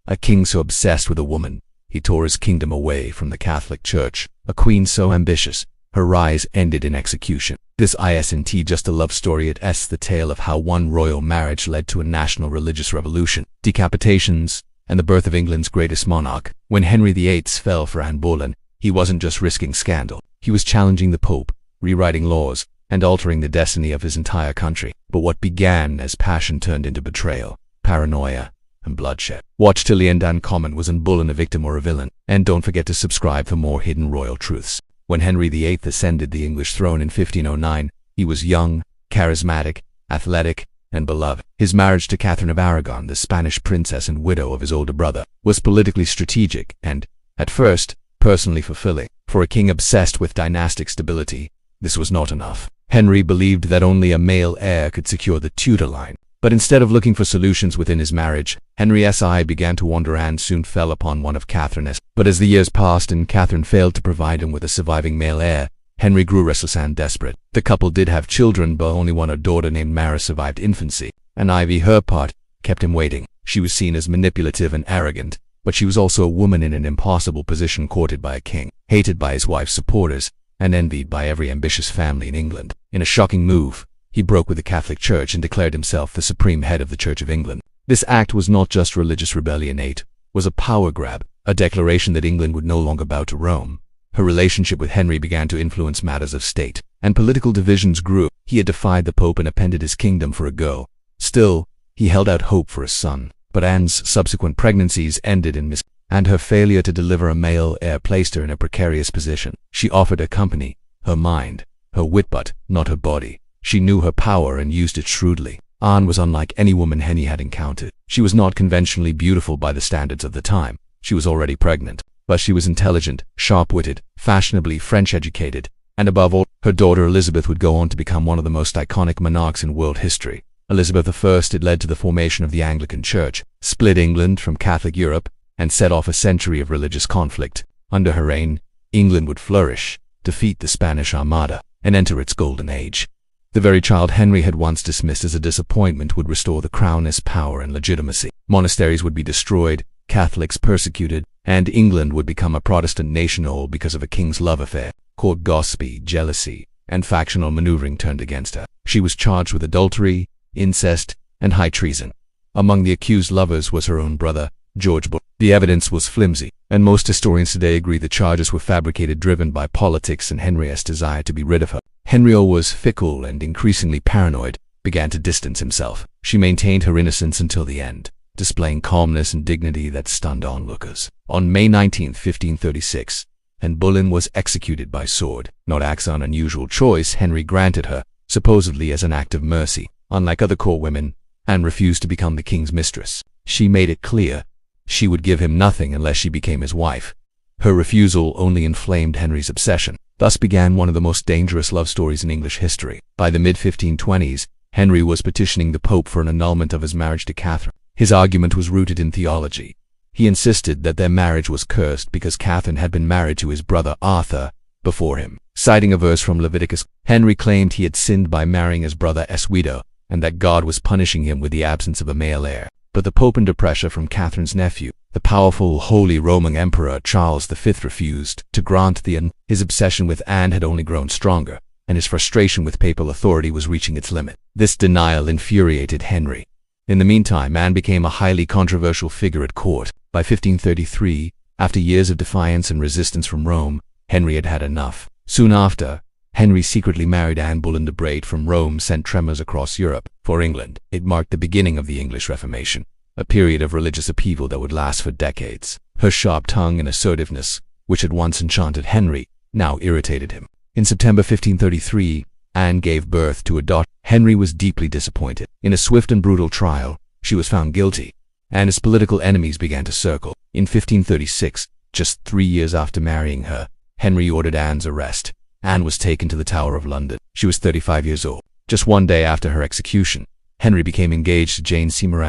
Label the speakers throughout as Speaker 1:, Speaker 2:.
Speaker 1: A king so obsessed with a woman, he tore his kingdom away from the Catholic Church. A queen so ambitious, her rise ended in execution. This isn't just a love story, it's the tale of how one royal marriage led to a national religious revolution, decapitations, and the birth of England's greatest monarch. When Henry VIII fell for Anne Boleyn, he wasn't just risking scandal. He was challenging the Pope, rewriting laws, and altering the destiny of his entire country. But what began as passion turned into betrayal, paranoia, and bloodshed. Watch till the end. Uncommon, was Anne Boleyn a victim or a villain? And don't forget to subscribe for more hidden royal truths. When Henry VIII ascended the English throne in 1509, he was young, charismatic, athletic, and beloved. His marriage to Catherine of Aragon, the Spanish princess and widow of his older brother, was politically strategic and, at first, personally fulfilling. For a king obsessed with dynastic stability, this was not enough. Henry believed that only a male heir could secure the Tudor line. But instead of looking for solutions within his marriage, Henry's eye began to wander and soon fell upon one of Catherine's. But as the years passed and Catherine failed to provide him with a surviving male heir, Henry grew restless and desperate. The couple did have children, but only one, a daughter named Mara, survived infancy. And Ivy, her part, kept him waiting. She was seen as manipulative and arrogant, but she was also a woman in an impossible position, courted by a king, hated by his wife's supporters, and envied by every ambitious family in England. In a shocking move, he broke with the Catholic Church and declared himself the supreme head of the Church of England. This act was not just religious rebellion, it was a power grab, a declaration that England would no longer bow to Rome. Her relationship with Henry began to influence matters of state, and political divisions grew. He had defied the Pope and appended his kingdom for a girl. Still, he held out hope for a son. But Anne's subsequent pregnancies ended in miscarriage, and her failure to deliver a male heir placed her in a precarious position. She offered her company, her mind, her wit, but not her body. She knew her power and used it shrewdly. Anne was unlike any woman Henry had encountered. She was not conventionally beautiful by the standards of the time. She was already pregnant. But she was intelligent, sharp-witted, fashionably French-educated, and above all, her daughter Elizabeth would go on to become one of the most iconic monarchs in world history. Elizabeth I, it led to the formation of the Anglican Church, split England from Catholic Europe, and set off a century of religious conflict. Under her reign, England would flourish, defeat the Spanish Armada, and enter its golden age. The very child Henry had once dismissed as a disappointment would restore the crown's power and legitimacy. Monasteries would be destroyed, Catholics persecuted, and England would become a Protestant nation, all because of a king's love affair. Court gossip, jealousy, and factional maneuvering turned against her. She was charged with adultery, incest, and high treason. Among the accused lovers was her own brother, George Boleyn. The evidence was flimsy, and most historians today agree the charges were fabricated, driven by politics and Henry's desire to be rid of her. Henry was fickle and increasingly paranoid, began to distance himself. She maintained her innocence until the end, displaying calmness and dignity that stunned onlookers. On May 19, 1536, Anne Boleyn was executed by sword. Not an unusual choice Henry granted her, supposedly as an act of mercy. Unlike other court women, Anne refused to become the king's mistress. She made it clear she would give him nothing unless she became his wife. Her refusal only inflamed Henry's obsession. Thus began one of the most dangerous love stories in English history. By the mid-1520s, Henry was petitioning the Pope for an annulment of his marriage to Catherine. His argument was rooted in theology. He insisted that their marriage was cursed because Catherine had been married to his brother Arthur before him. Citing a verse from Leviticus, Henry claimed he had sinned by marrying his brother's widow, and that God was punishing him with the absence of a male heir. But the Pope, under pressure from Catherine's nephew, the powerful Holy Roman Emperor Charles V, refused to grant the annulment. His obsession with Anne had only grown stronger, and his frustration with papal authority was reaching its limit. This denial infuriated Henry. In the meantime, Anne became a highly controversial figure at court. By 1533, after years of defiance and resistance from Rome, Henry had had enough. Soon after, Henry secretly married Anne Boleyn. The braid from Rome sent tremors across Europe. For England, it marked the beginning of the English Reformation, a period of religious upheaval that would last for decades. Her sharp tongue and assertiveness, which had once enchanted Henry, now irritated him. In September 1533, Anne gave birth to a daughter. Henry was deeply disappointed. In a swift and brutal trial, she was found guilty, and his political enemies began to circle. In 1536, just 3 years after marrying her, Henry ordered Anne's arrest. Anne was taken to the Tower of London. She was 35 years old. Just 1 day after her execution, Henry became engaged to Jane Seymour.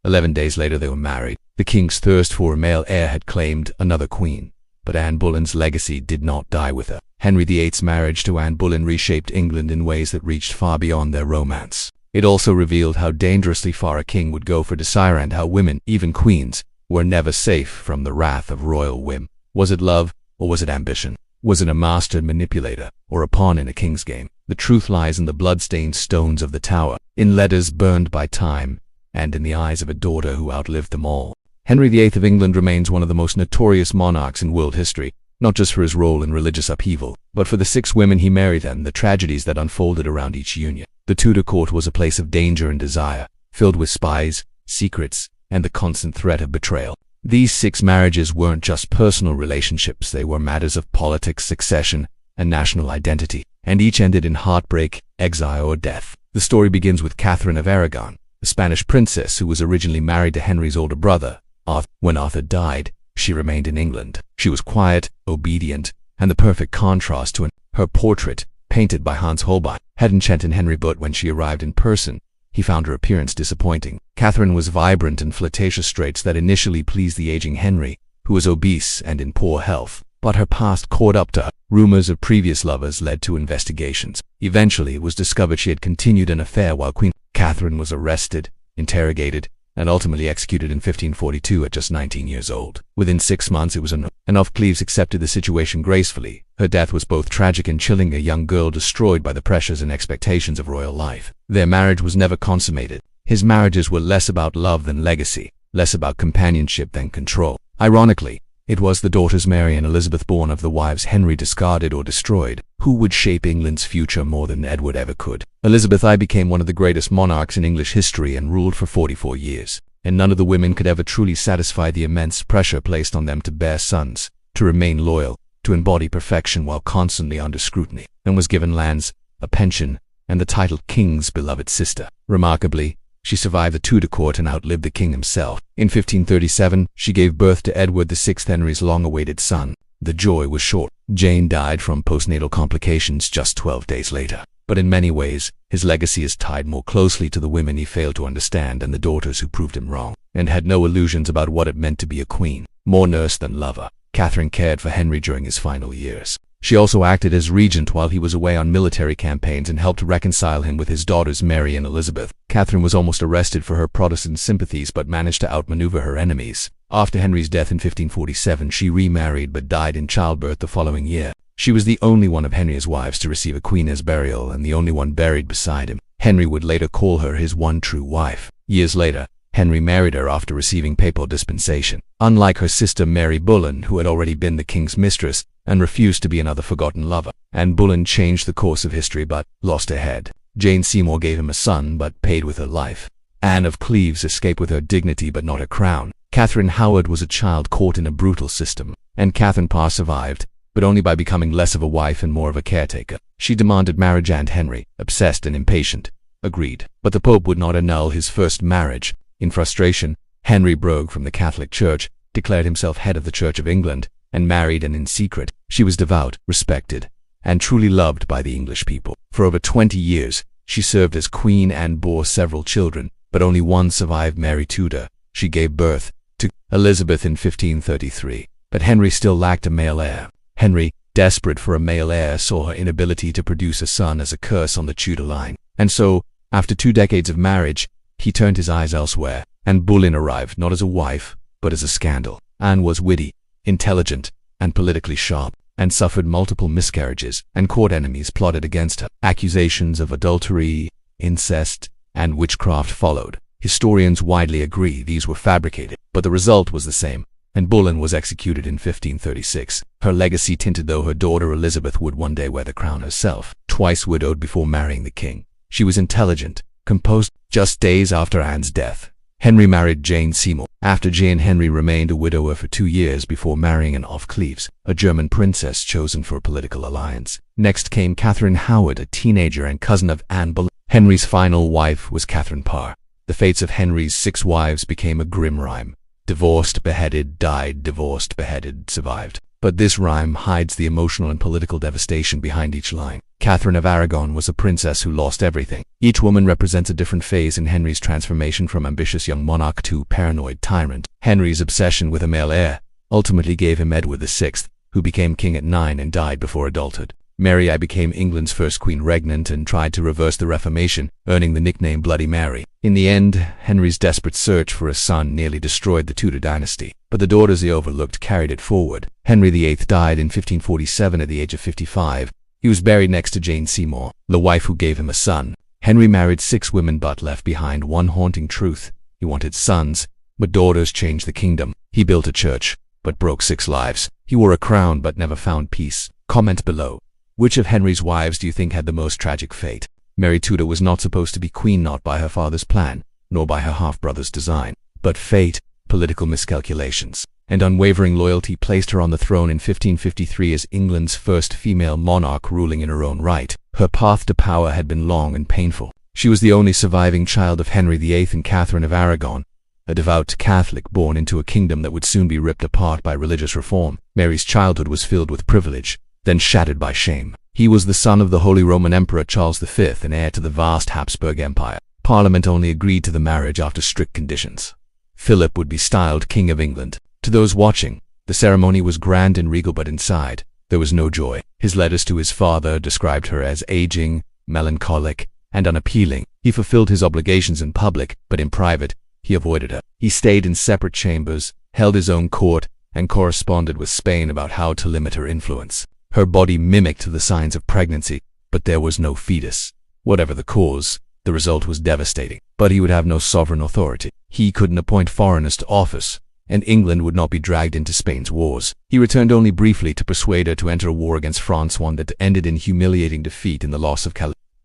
Speaker 1: 11 days later, they were married. The king's thirst for a male heir had claimed another queen, but Anne Boleyn's legacy did not die with her. Henry VIII's marriage to Anne Boleyn reshaped England in ways that reached far beyond their romance. It also revealed how dangerously far a king would go for desire and how women, even queens, were never safe from the wrath of royal whim. Was it love, or was it ambition? Was it a master manipulator, or a pawn in a king's game? The truth lies in the blood-stained stones of the tower, in letters burned by time, and in the eyes of a daughter who outlived them all. Henry VIII of England remains one of the most notorious monarchs in world history, not just for his role in religious upheaval, but for the 6 women he married and the tragedies that unfolded around each union. The Tudor court was a place of danger and desire, filled with spies, secrets, and the constant threat of betrayal. These 6 marriages weren't just personal relationships, they were matters of politics, succession, and national identity, and each ended in heartbreak, exile, or death. The story begins with Catherine of Aragon, a Spanish princess who was originally married to Henry's older brother, Arthur. When Arthur died, she remained in England. She was quiet, obedient, and the perfect contrast to her portrait, painted by Hans Holbein, had enchanted Henry, but when she arrived in person, he found her appearance disappointing. Catherine was vibrant and flirtatious traits that initially pleased the aging Henry, who was obese and in poor health, but her past caught up to her. Rumors of previous lovers led to investigations. Eventually, it was discovered she had continued an affair while Queen Catherine was arrested, interrogated, and ultimately executed in 1542 at just 19 years old. Within 6 months, it was enough. Cleves accepted the situation gracefully. Her death was both tragic and chilling, a young girl destroyed by the pressures and expectations of royal life. Their marriage was never consummated. His marriages were less about love than legacy, less about companionship than control. Ironically, it was the daughters Mary and Elizabeth, born of the wives Henry discarded or destroyed, who would shape England's future more than Edward ever could. Elizabeth I became one of the greatest monarchs in English history and ruled for 44 years, and none of the women could ever truly satisfy the immense pressure placed on them to bear sons, to remain loyal, to embody perfection while constantly under scrutiny, and was given lands, a pension, and the title King's beloved sister. Remarkably, she survived the Tudor court and outlived the king himself. In 1537, she gave birth to Edward VI, Henry's long-awaited son. The joy was short. Jane died from postnatal complications just 12 days later. But in many ways, his legacy is tied more closely to the women he failed to understand and the daughters who proved him wrong, and had no illusions about what it meant to be a queen. More nurse than lover, Catherine cared for Henry during his final years. She also acted as regent while he was away on military campaigns and helped reconcile him with his daughters Mary and Elizabeth. Catherine was almost arrested for her Protestant sympathies but managed to outmaneuver her enemies. After Henry's death in 1547, she remarried but died in childbirth the following year. She was the only one of Henry's wives to receive a queen's burial and the only one buried beside him. Henry would later call her his one true wife. Years later, Henry married her after receiving papal dispensation. Unlike her sister Mary Boleyn, who had already been the king's mistress and refused to be another forgotten lover, Anne Boleyn changed the course of history but lost her head. Jane Seymour gave him a son but paid with her life. Anne of Cleves escaped with her dignity but not her crown. Catherine Howard was a child caught in a brutal system, and Catherine Parr survived, but only by becoming less of a wife and more of a caretaker. She demanded marriage, and Henry, obsessed and impatient, agreed. But the Pope would not annul his first marriage. In frustration, Henry broke from the Catholic Church, declared himself head of the Church of England, and married Anne in secret. She was devout, respected, and truly loved by the English people. For over 20 years, she served as queen and bore several children, but only one survived, Mary Tudor. She gave birth to Elizabeth in 1533, but Henry still lacked a male heir. Henry, desperate for a male heir, saw her inability to produce a son as a curse on the Tudor line. And so, after 2 decades of marriage, he turned his eyes elsewhere. Anne Boleyn arrived not as a wife, but as a scandal. Anne was witty, intelligent, and politically sharp, and suffered multiple miscarriages, and court enemies plotted against her. Accusations of adultery, incest, and witchcraft followed. Historians widely agree these were fabricated, but the result was the same. Anne Boleyn was executed in 1536. Her legacy tinted, though her daughter Elizabeth would one day wear the crown herself. Twice widowed before marrying the king, she was intelligent, composed. Just days after Anne's death, Henry married Jane Seymour. After Jane, Henry remained a widower for 2 years before marrying Anne of Cleves, a German princess chosen for a political alliance. Next came Catherine Howard, a teenager and cousin of Anne Boleyn. Henry's final wife was Catherine Parr. The fates of Henry's 6 wives became a grim rhyme. Divorced, beheaded, died, divorced, beheaded, survived. But this rhyme hides the emotional and political devastation behind each line. Catherine of Aragon was a princess who lost everything. Each woman represents a different phase in Henry's transformation from ambitious young monarch to paranoid tyrant. Henry's obsession with a male heir ultimately gave him Edward VI, who became king at 9 and died before adulthood. Mary I became England's first queen regnant and tried to reverse the Reformation, earning the nickname Bloody Mary. In the end, Henry's desperate search for a son nearly destroyed the Tudor dynasty, but the daughters he overlooked carried it forward. Henry VIII died in 1547 at the age of 55. He was buried next to Jane Seymour, the wife who gave him a son. Henry married 6 women but left behind one haunting truth. He wanted sons, but daughters changed the kingdom. He built a church, but broke 6 lives. He wore a crown but never found peace. Comment below. Which of Henry's wives do you think had the most tragic fate? Mary Tudor was not supposed to be queen, not by her father's plan, nor by her half-brother's design. But fate, political miscalculations, and unwavering loyalty placed her on the throne in 1553 as England's first female monarch ruling in her own right. Her path to power had been long and painful. She was the only surviving child of Henry VIII and Catherine of Aragon, a devout Catholic born into a kingdom that would soon be ripped apart by religious reform. Mary's childhood was filled with privilege, then shattered by shame. He was the son of the Holy Roman Emperor Charles V and heir to the vast Habsburg Empire. Parliament only agreed to the marriage after strict conditions. Philip would be styled King of England. To those watching, the ceremony was grand and regal, but inside, there was no joy. His letters to his father described her as aging, melancholic, and unappealing. He fulfilled his obligations in public, but in private, he avoided her. He stayed in separate chambers, held his own court, and corresponded with Spain about how to limit her influence. Her body mimicked the signs of pregnancy, but there was no fetus. Whatever the cause, the result was devastating. But he would have no sovereign authority. He couldn't appoint foreigners to office, and England would not be dragged into Spain's wars. He returned only briefly to persuade her to enter a war against France, one that ended in humiliating defeat in the loss of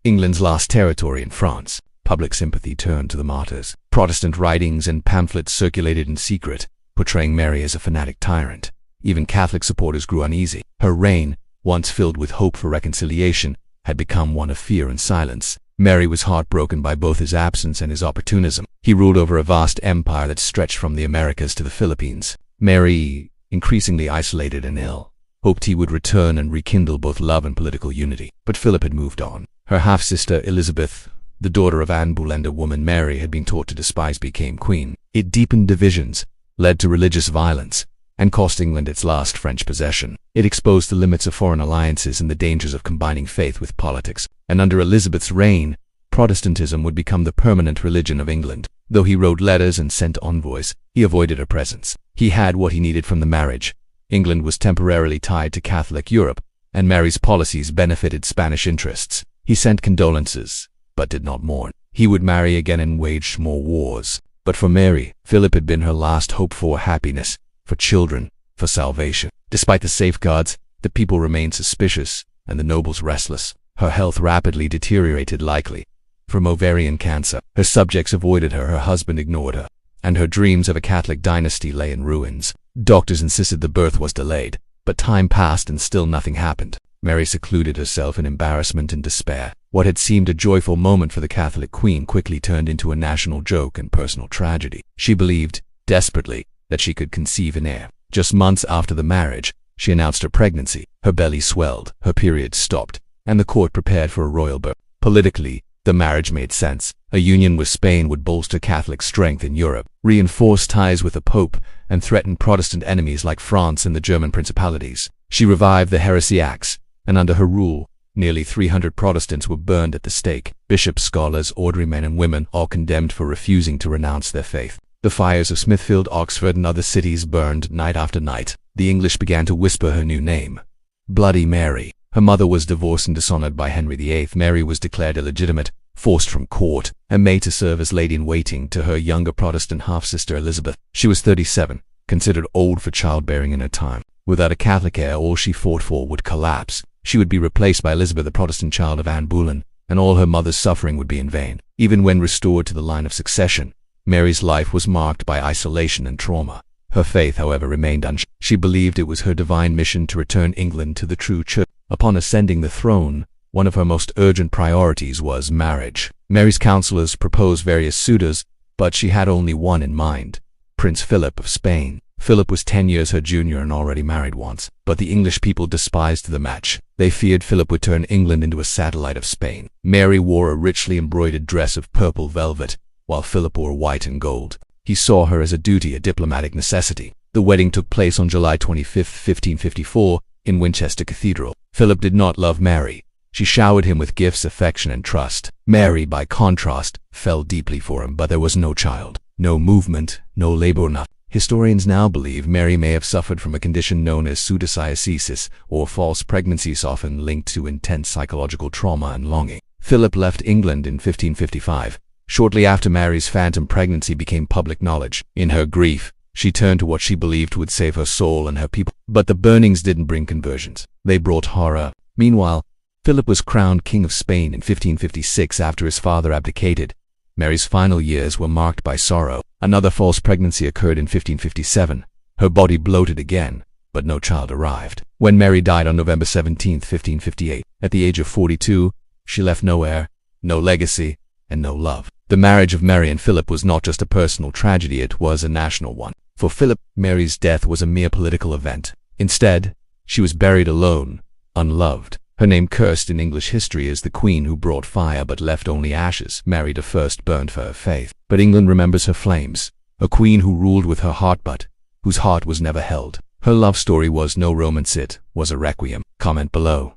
Speaker 1: England's last territory in France. Public sympathy turned to the martyrs. Protestant writings and pamphlets circulated in secret, portraying Mary as a fanatic tyrant. Even Catholic supporters grew uneasy. Her reign, once filled with hope for reconciliation, had become one of fear and silence. Mary was heartbroken by both his absence and his opportunism. He ruled over a vast empire that stretched from the Americas to the Philippines. Mary, increasingly isolated and ill, hoped he would return and rekindle both love and political unity. But Philip had moved on. Her half-sister Elizabeth, the daughter of Anne Boleyn, a woman Mary had been taught to despise, became queen. It deepened divisions, led to religious violence, and cost England its last French possession. It exposed the limits of foreign alliances and the dangers of combining faith with politics. And under Elizabeth's reign, Protestantism would become the permanent religion of England. Though he wrote letters and sent envoys, he avoided her presence. He had what he needed from the marriage. England was temporarily tied to Catholic Europe, and Mary's policies benefited Spanish interests. He sent condolences, but did not mourn. He would marry again and waged more wars. But for Mary, Philip had been her last hope for happiness, for children, for salvation. Despite the safeguards, the people remained suspicious, and the nobles restless. Her health rapidly deteriorated, likely from ovarian cancer. Her subjects avoided her, her husband ignored her, and her dreams of a Catholic dynasty lay in ruins. Doctors insisted the birth was delayed, but time passed and still nothing happened. Mary secluded herself in embarrassment and despair. What had seemed a joyful moment for the Catholic queen quickly turned into a national joke and personal tragedy. She believed, desperately, that she could conceive an heir. Just months after the marriage, she announced her pregnancy. Her belly swelled, her period stopped, and the court prepared for a royal birth. Politically, the marriage made sense. A union with Spain would bolster Catholic strength in Europe, reinforce ties with the Pope, and threaten Protestant enemies like France and the German principalities. She revived the Heresy Acts, and under her rule, nearly 300 Protestants were burned at the stake. Bishops, scholars, ordinary men and women, all condemned for refusing to renounce their faith. The fires of Smithfield, Oxford, and other cities burned night after night. The English began to whisper her new name, Bloody Mary. Her mother was divorced and dishonored by Henry VIII. Mary was declared illegitimate, forced from court, and made to serve as lady-in-waiting to her younger Protestant half-sister Elizabeth. She was 37, considered old for childbearing in her time. Without a Catholic heir, all she fought for would collapse. She would be replaced by Elizabeth, the Protestant child of Anne Boleyn, and all her mother's suffering would be in vain. Even when restored to the line of succession, Mary's life was marked by isolation and trauma. Her faith, however, remained unshaken. She believed it was her divine mission to return England to the true church. Upon ascending the throne, one of her most urgent priorities was marriage. Mary's counselors proposed various suitors, but she had only one in mind, Prince Philip of Spain. Philip was 10 years her junior and already married once, but the English people despised the match. They feared Philip would turn England into a satellite of Spain. Mary wore a richly embroidered dress of purple velvet, while Philip wore white and gold. He saw her as a duty, a diplomatic necessity. The wedding took place on July 25, 1554, in Winchester Cathedral. Philip did not love Mary. She showered him with gifts, affection, and trust. Mary, by contrast, fell deeply for him, but there was no child, no movement, no labor. Historians now believe Mary may have suffered from a condition known as pseudocyesis, or false pregnancies, often linked to intense psychological trauma and longing. Philip left England in 1555, shortly after Mary's phantom pregnancy became public knowledge. In her grief, she turned to what she believed would save her soul and her people. But the burnings didn't bring conversions. They brought horror. Meanwhile, Philip was crowned King of Spain in 1556 after his father abdicated. Mary's final years were marked by sorrow. Another false pregnancy occurred in 1557. Her body bloated again, but no child arrived. When Mary died on November 17, 1558, at the age of 42, she left no heir, no legacy, and no love. The marriage of Mary and Philip was not just a personal tragedy, it was a national one. For Philip, Mary's death was a mere political event. Instead, she was buried alone, unloved. Her name cursed in English history as the queen who brought fire but left only ashes. Mary I burned for her faith, but England remembers her flames. A queen who ruled with her heart but whose heart was never held. Her love story was no romance, it was a requiem. Comment below.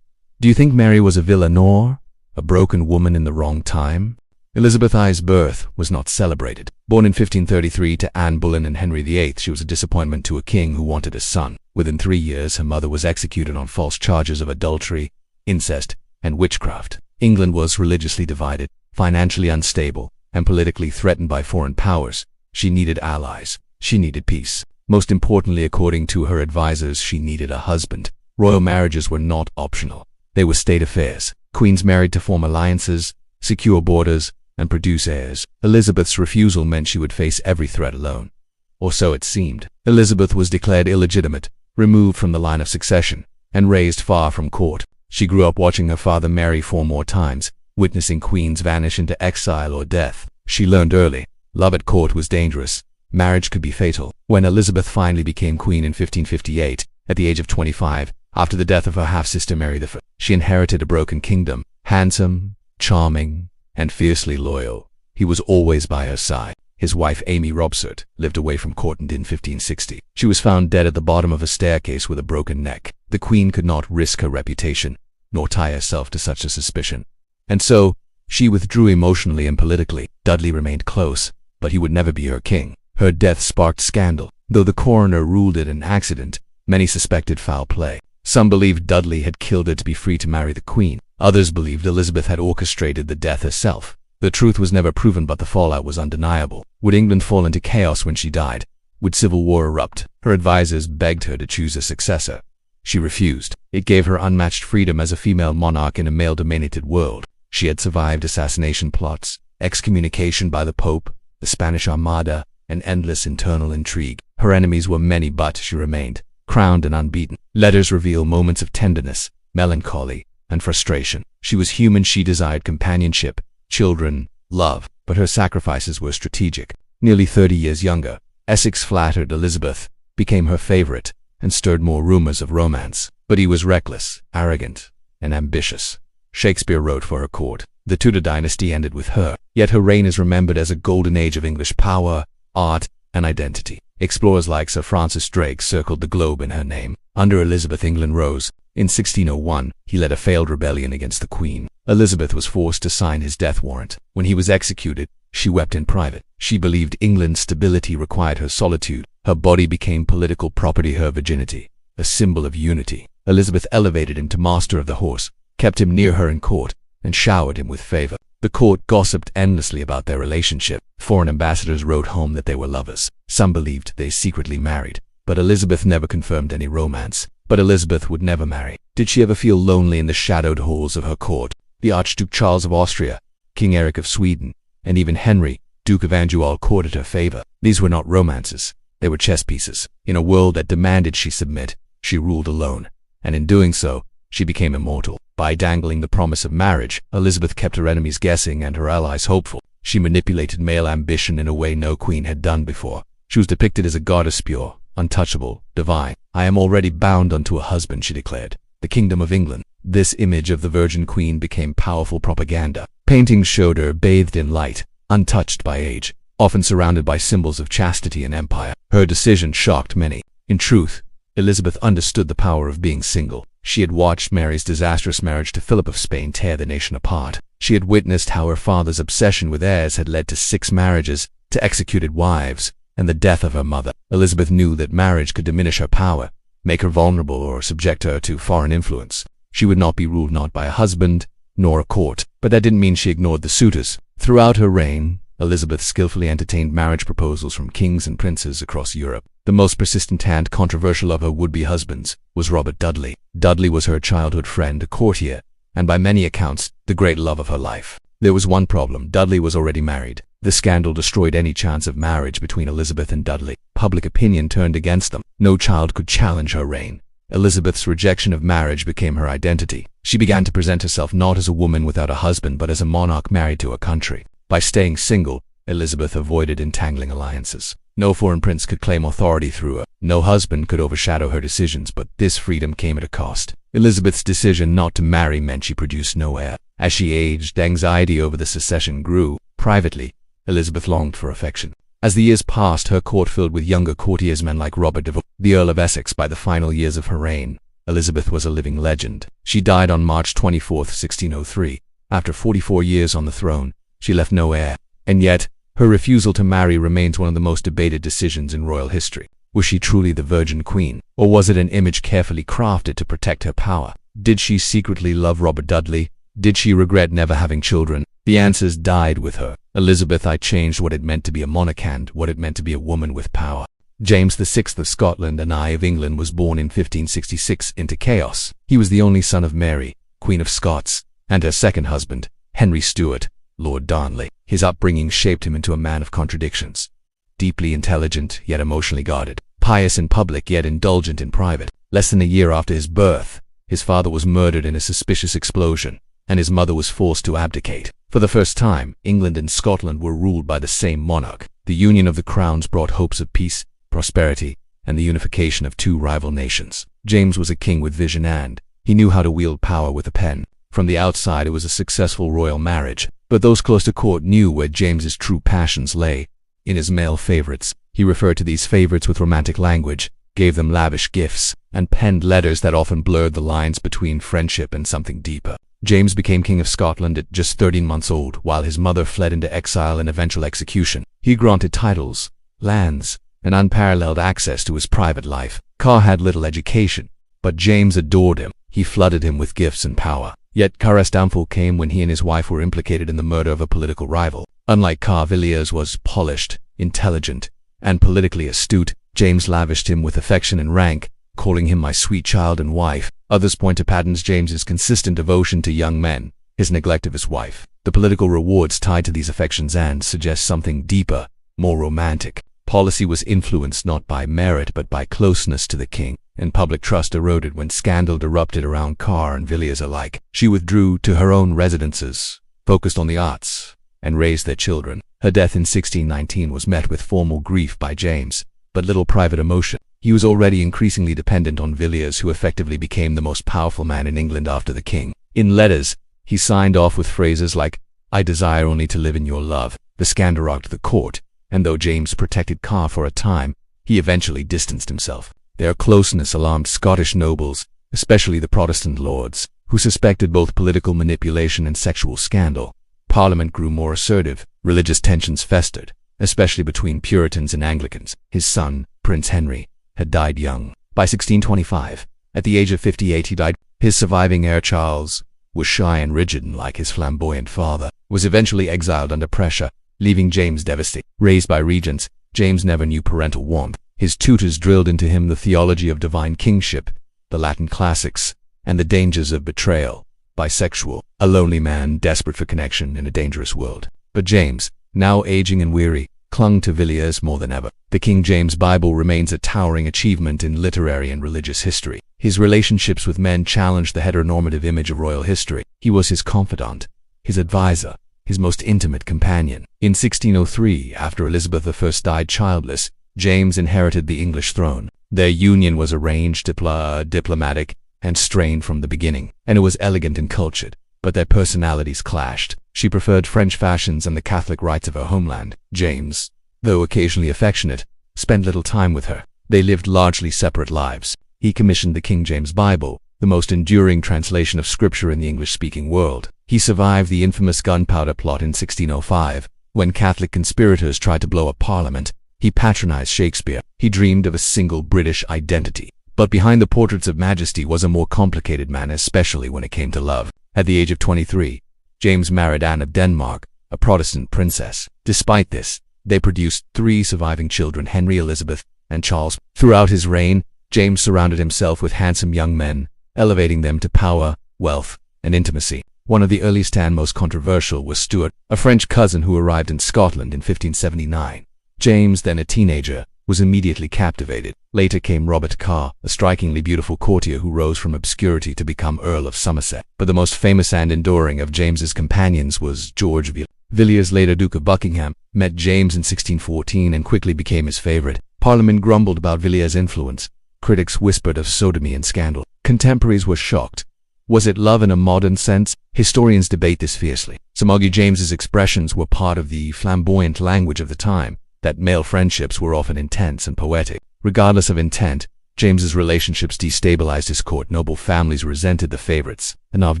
Speaker 1: Do you think Mary was a villain or a broken woman in the wrong time? Elizabeth I's birth was not celebrated. Born in 1533 to Anne Boleyn and Henry VIII, she was a disappointment to a king who wanted a son. Within 3 years, her mother was executed on false charges of adultery, incest, and witchcraft. England was religiously divided, financially unstable, and politically threatened by foreign powers. She needed allies. She needed peace. Most importantly, according to her advisors, she needed a husband. Royal marriages were not optional. They were state affairs. Queens married to form alliances, secure borders, and produce heirs. Elizabeth's refusal meant she would face every threat alone. Or so it seemed. Elizabeth was declared illegitimate, removed from the line of succession, and raised far from court. She grew up watching her father marry 4 more times, witnessing queens vanish into exile or death. She learned early, love at court was dangerous. Marriage could be fatal. When Elizabeth finally became queen in 1558, at the age of 25, after the death of her half-sister Mary I, she inherited a broken kingdom. Handsome, charming, and fiercely loyal, he was always by her side. His wife Amy Robsart lived away from court in 1560. She was found dead at the bottom of a staircase with a broken neck. The queen could not risk her reputation, nor tie herself to such a suspicion. And so, she withdrew emotionally and politically. Dudley remained close, but he would never be her king. Her death sparked scandal. Though the coroner ruled it an accident, many suspected foul play. Some believed Dudley had killed her to be free to marry the queen. Others believed Elizabeth had orchestrated the death herself. The truth was never proven, but the fallout was undeniable. Would England fall into chaos when she died? Would civil war erupt? Her advisors begged her to choose a successor. She refused. It gave her unmatched freedom as a female monarch in a male-dominated world. She had survived assassination plots, excommunication by the Pope, the Spanish Armada, and endless internal intrigue. Her enemies were many, but she remained, crowned and unbeaten. Letters reveal moments of tenderness, melancholy, and frustration. She was human. She desired companionship, children, love, but her sacrifices were strategic. Nearly 30 years younger, Essex flattered Elizabeth, became her favorite, and stirred more rumors of romance. But he was reckless, arrogant, and ambitious. Shakespeare wrote for her court. The Tudor dynasty ended with her, yet her reign is remembered as a golden age of English power, art, and identity. Explorers like Sir Francis Drake circled the globe in her name. Under Elizabeth, England rose. In 1601, he led a failed rebellion against the Queen. Elizabeth was forced to sign his death warrant. When he was executed, she wept in private. She believed England's stability required her solitude. Her body became political property, her virginity, a symbol of unity. Elizabeth elevated him to master of the horse, kept him near her in court, and showered him with favor. The court gossiped endlessly about their relationship. Foreign ambassadors wrote home that they were lovers. Some believed they secretly married, but Elizabeth never confirmed any romance. But Elizabeth would never marry. Did she ever feel lonely in the shadowed halls of her court? The Archduke Charles of Austria, King Eric of Sweden, and even Henry, Duke of Anjou courted her favor. These were not romances. They were chess pieces. In a world that demanded she submit, she ruled alone. And in doing so, she became immortal. By dangling the promise of marriage, Elizabeth kept her enemies guessing and her allies hopeful. She manipulated male ambition in a way no queen had done before. She was depicted as a goddess, pure, untouchable, divine. "I am already bound unto a husband," she declared. The Kingdom of England. This image of the Virgin Queen became powerful propaganda. Paintings showed her bathed in light, untouched by age, often surrounded by symbols of chastity and empire. Her decision shocked many. In truth, Elizabeth understood the power of being single. She had watched Mary's disastrous marriage to Philip of Spain tear the nation apart. She had witnessed how her father's obsession with heirs had led to 6 marriages, to executed wives, and the death of her mother. Elizabeth knew that marriage could diminish her power, make her vulnerable, or subject her to foreign influence. She would not be ruled not by a husband, nor a court, but that didn't mean she ignored the suitors. Throughout her reign, Elizabeth skillfully entertained marriage proposals from kings and princes across Europe. The most persistent and controversial of her would-be husbands was Robert Dudley. Dudley was her childhood friend, a courtier, and by many accounts, the great love of her life. There was one problem: Dudley was already married. The scandal destroyed any chance of marriage between Elizabeth and Dudley. Public opinion turned against them. No child could challenge her reign. Elizabeth's rejection of marriage became her identity. She began to present herself not as a woman without a husband, but as a monarch married to a country. By staying single, Elizabeth avoided entangling alliances. No foreign prince could claim authority through her. No husband could overshadow her decisions, but this freedom came at a cost. Elizabeth's decision not to marry meant she produced no heir. As she aged, anxiety over the succession grew. Privately, Elizabeth longed for affection. As the years passed, her court filled with younger courtiers, men like Robert the Earl of Essex. By the final years of her reign, Elizabeth was a living legend. She died on March 24, 1603. After 44 years on the throne, she left no heir. And yet, her refusal to marry remains one of the most debated decisions in royal history. Was she truly the Virgin Queen, or was it an image carefully crafted to protect her power? Did she secretly love Robert Dudley? Did she regret never having children? The answers died with her. Elizabeth I changed what it meant to be a monarch and what it meant to be a woman with power. James VI of Scotland and I of England was born in 1566 into chaos. He was the only son of Mary, Queen of Scots, and her second husband, Henry Stuart, Lord Darnley. His upbringing shaped him into a man of contradictions. Deeply intelligent, yet emotionally guarded. Pious in public, yet indulgent in private. Less than a year after his birth, his father was murdered in a suspicious explosion, and his mother was forced to abdicate. For the first time, England and Scotland were ruled by the same monarch. The union of the crowns brought hopes of peace, prosperity, and the unification of 2 rival nations. James was a king with vision, and he knew how to wield power with a pen. From the outside, it was a successful royal marriage, but those close to court knew where James's true passions lay: in his male favorites. He referred to these favorites with romantic language, gave them lavish gifts, and penned letters that often blurred the lines between friendship and something deeper. James became King of Scotland at just 13 months old, while his mother fled into exile and eventual execution. He granted titles, lands, and unparalleled access to his private life. Carr had little education, but James adored him. He flooded him with gifts and power. Yet Carr's downfall came when he and his wife were implicated in the murder of a political rival. Unlike Carr, Villiers was polished, intelligent, and politically astute. James lavished him with affection and rank, calling him my sweet child and wife. Others point to patterns: James's consistent devotion to young men, his neglect of his wife, the political rewards tied to these affections, and suggest something deeper, more romantic. Policy was influenced not by merit but by closeness to the king, and public trust eroded when scandal erupted around Carr and Villiers alike. She withdrew to her own residences, focused on the arts, and raised their children. Her death in 1619 was met with formal grief by James, but little private emotion. He was already increasingly dependent on Villiers, who effectively became the most powerful man in England after the king. In letters, he signed off with phrases like, "I desire only to live in your love." The scandal rocked the court, and though James protected Carr for a time, he eventually distanced himself. Their closeness alarmed Scottish nobles, especially the Protestant lords, who suspected both political manipulation and sexual scandal. Parliament grew more assertive. Religious tensions festered, especially between Puritans and Anglicans. His son, Prince Henry, had died young. By 1625, at the age of 58, he died. His surviving heir, Charles, was shy and rigid, and like his flamboyant father, was eventually exiled under pressure, leaving James devastated. Raised by regents, James never knew parental warmth. His tutors drilled into him the theology of divine kingship, the Latin classics, and the dangers of betrayal. Bisexual, a lonely man desperate for connection in a dangerous world. But James, now aging and weary, clung to Villiers more than ever. The King James Bible remains a towering achievement in literary and religious history. His relationships with men challenged the heteronormative image of royal history. He was his confidant, his advisor, his most intimate companion. In 1603, after Elizabeth I died childless, James inherited the English throne. Their union was arranged, diplomatic, and strained from the beginning, and it was elegant and cultured. But their personalities clashed. She preferred French fashions and the Catholic rites of her homeland. James, though occasionally affectionate, spent little time with her. They lived largely separate lives. He commissioned the King James Bible, the most enduring translation of scripture in the English-speaking world. He survived the infamous gunpowder plot in 1605, when Catholic conspirators tried to blow up Parliament. He patronized Shakespeare. He dreamed of a single British identity. But behind the portraits of majesty was a more complicated man, especially when it came to love. At the age of 23, James married Anne of Denmark, a Protestant princess. Despite this, they produced 3 surviving children, Henry, Elizabeth, and Charles. Throughout his reign, James surrounded himself with handsome young men, elevating them to power, wealth, and intimacy. One of the earliest and most controversial was Stuart, a French cousin who arrived in Scotland in 1579. James, then a teenager, was immediately captivated. Later came Robert Carr, a strikingly beautiful courtier who rose from obscurity to become Earl of Somerset. But the most famous and enduring of James's companions was George Villiers. Villiers, later Duke of Buckingham, met James in 1614 and quickly became his favorite. Parliament grumbled about Villiers' influence. Critics whispered of sodomy and scandal. Contemporaries were shocked. Was it love in a modern sense? Historians debate this fiercely. Some argue James's expressions were part of the flamboyant language of the time, that male friendships were often intense and poetic. Regardless of intent, James's relationships destabilized his court. Noble families resented the favorites. Anne of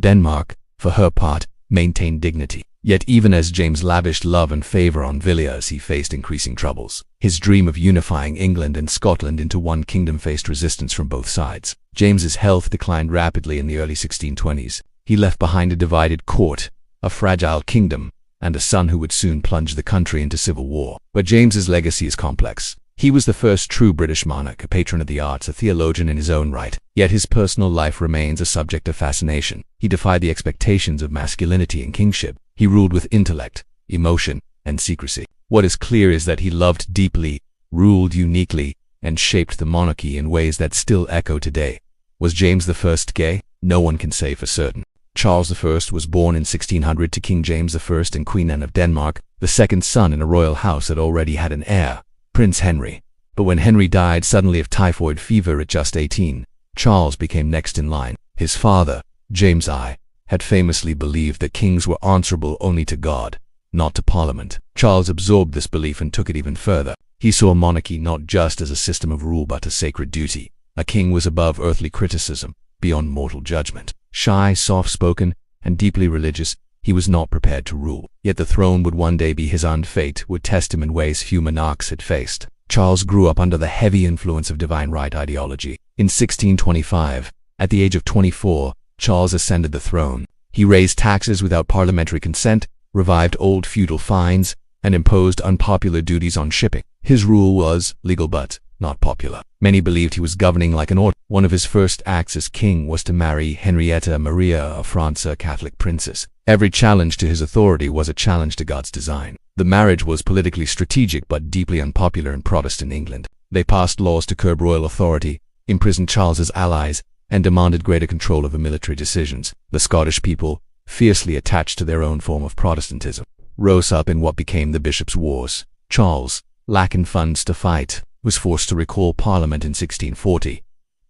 Speaker 1: Denmark, for her part, maintained dignity. Yet even as James lavished love and favor on Villiers, he faced increasing troubles. His dream of unifying England and Scotland into one kingdom faced resistance from both sides. James's health declined rapidly in the early 1620s. He left behind a divided court, a fragile kingdom, and a son who would soon plunge the country into civil war. But James's legacy is complex. He was the first true British monarch, a patron of the arts, a theologian in his own right. Yet his personal life remains a subject of fascination. He defied the expectations of masculinity and kingship. He ruled with intellect, emotion, and secrecy. What is clear is that he loved deeply, ruled uniquely, and shaped the monarchy in ways that still echo today. Was James I gay? No one can say for certain. Charles I was born in 1600 to King James I and Queen Anne of Denmark, the second son in a royal house that already had an heir, Prince Henry. But when Henry died suddenly of typhoid fever at just 18, Charles became next in line. His father, James I, had famously believed that kings were answerable only to God, not to Parliament. Charles absorbed this belief and took it even further. He saw monarchy not just as a system of rule but a sacred duty. A king was above earthly criticism, beyond mortal judgment. Shy, soft-spoken, and deeply religious, he was not prepared to rule. Yet the throne would one day be his own fate, would test him in ways few monarchs had faced. Charles grew up under the heavy influence of divine right ideology. In 1625, at the age of 24, Charles ascended the throne. He raised taxes without parliamentary consent, revived old feudal fines, and imposed unpopular duties on shipping. His rule was legal but not popular. Many believed he was governing like an order. One of his first acts as king was to marry Henrietta Maria of France, a Catholic princess. Every challenge to his authority was a challenge to God's design. The marriage was politically strategic but deeply unpopular in Protestant England. They passed laws to curb royal authority, imprisoned Charles's allies, and demanded greater control over military decisions. The Scottish people, fiercely attached to their own form of Protestantism, rose up in what became the Bishops' Wars. Charles, lacking funds to fight, was forced to recall Parliament in 1640.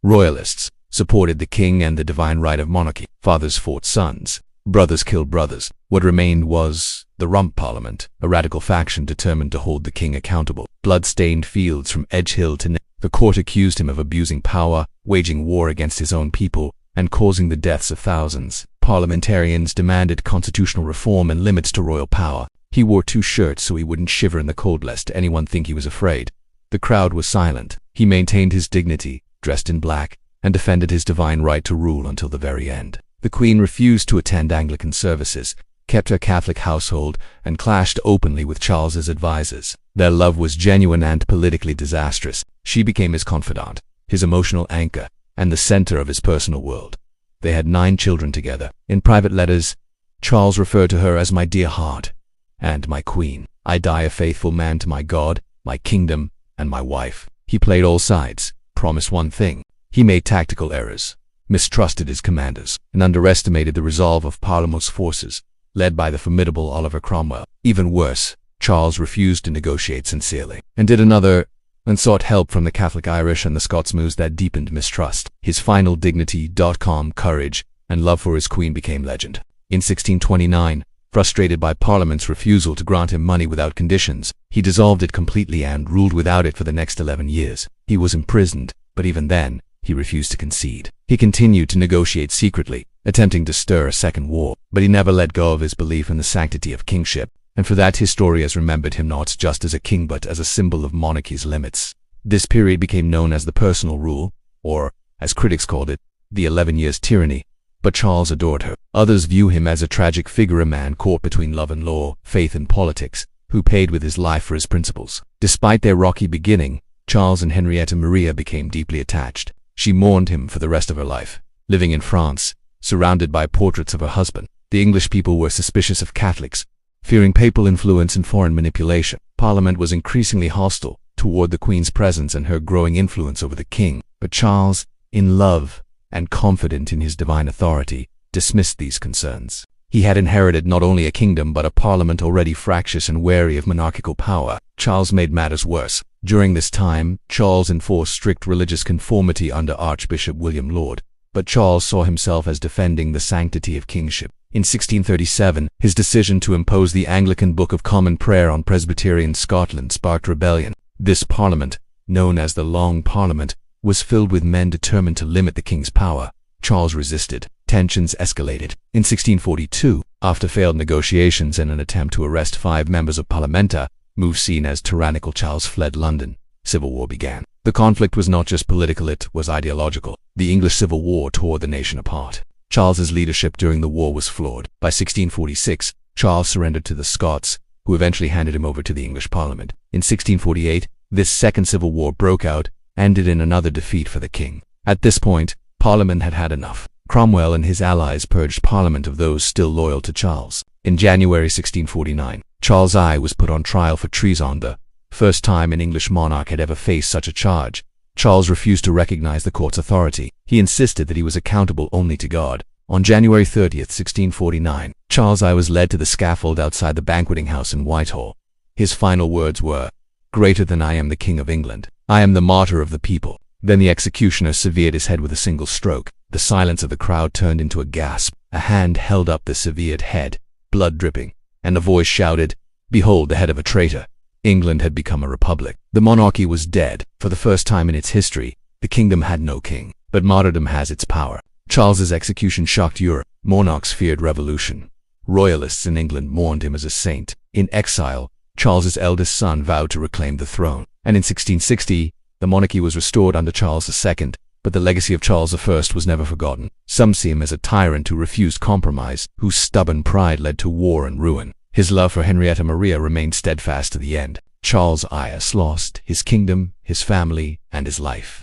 Speaker 1: Royalists supported the king and the divine right of monarchy. Fathers fought sons. Brothers killed brothers. What remained was the Rump Parliament, a radical faction determined to hold the king accountable. Blood-stained fields from Edgehill to the court accused him of abusing power, waging war against his own people, and causing the deaths of thousands. Parliamentarians demanded constitutional reform and limits to royal power. He wore 2 shirts so he wouldn't shiver in the cold lest anyone think he was afraid. The crowd was silent. He maintained his dignity, dressed in black, and defended his divine right to rule until the very end. The Queen refused to attend Anglican services, kept her Catholic household, and clashed openly with Charles's advisors. Their love was genuine and politically disastrous. She became his confidant, his emotional anchor, and the center of his personal world. They had 9 children together. In private letters, Charles referred to her as my dear heart and my queen. I die a faithful man to my God, my kingdom, and my wife. He played all sides, promised one thing. He made tactical errors, mistrusted his commanders, and underestimated the resolve of Parliament's forces, led by the formidable Oliver Cromwell. Even worse, Charles refused to negotiate sincerely, and did another, and sought help from the Catholic Irish and the Scots moves that deepened mistrust. His final dignity, calm courage, and love for his queen became legend. In 1629, frustrated by Parliament's refusal to grant him money without conditions, he dissolved it completely and ruled without it for the next 11 years. He was imprisoned, but even then, he refused to concede. He continued to negotiate secretly, attempting to stir a second war, but he never let go of his belief in the sanctity of kingship, and for that history has remembered him not just as a king but as a symbol of monarchy's limits. This period became known as the personal rule, or, as critics called it, the 11 Years' Tyranny, but Charles adored her. Others view him as a tragic figure, a man caught between love and law, faith and politics, who paid with his life for his principles. Despite their rocky beginning, Charles and Henrietta Maria became deeply attached. She mourned him for the rest of her life. Living in France, surrounded by portraits of her husband, the English people were suspicious of Catholics, fearing papal influence and foreign manipulation. Parliament was increasingly hostile toward the Queen's presence and her growing influence over the king. But Charles, in love and confident in his divine authority, dismissed these concerns. He had inherited not only a kingdom but a parliament already fractious and wary of monarchical power. Charles made matters worse. During this time, Charles enforced strict religious conformity under Archbishop William Laud, but Charles saw himself as defending the sanctity of kingship. In 1637, his decision to impose the Anglican Book of Common Prayer on Presbyterian Scotland sparked rebellion. This parliament, known as the Long Parliament, was filled with men determined to limit the king's power. Charles resisted. Tensions escalated. In 1642, after failed negotiations and an attempt to arrest 5 members of Parlamenta, move seen as tyrannical, Charles fled London. Civil war began. The conflict was not just political, it was ideological. The English Civil War tore the nation apart. Charles's leadership during the war was flawed. By 1646, Charles surrendered to the Scots, who eventually handed him over to the English Parliament. In 1648, this second civil war broke out, ended in another defeat for the king. At this point, Parliament had had enough. Cromwell and his allies purged Parliament of those still loyal to Charles. In January 1649, Charles I was put on trial for treason, the first time an English monarch had ever faced such a charge. Charles refused to recognize the court's authority. He insisted that he was accountable only to God. On January 30th, 1649, Charles I was led to the scaffold outside the banqueting house in Whitehall. His final words were, "Greater than I am the King of England. I am the martyr of the people." Then the executioner severed his head with a single stroke. The silence of the crowd turned into a gasp. A hand held up the severed head, blood dripping, and a voice shouted, "Behold the head of a traitor." England had become a republic. The monarchy was dead. For the first time in its history, the kingdom had no king. But martyrdom has its power. Charles's execution shocked Europe. Monarchs feared revolution. Royalists in England mourned him as a saint. In exile, Charles's eldest son vowed to reclaim the throne. And in 1660, the monarchy was restored under Charles II, but the legacy of Charles I was never forgotten. Some see him as a tyrant who refused compromise, whose stubborn pride led to war and ruin. His love for Henrietta Maria remained steadfast to the end. Charles I lost his kingdom, his family, and his life.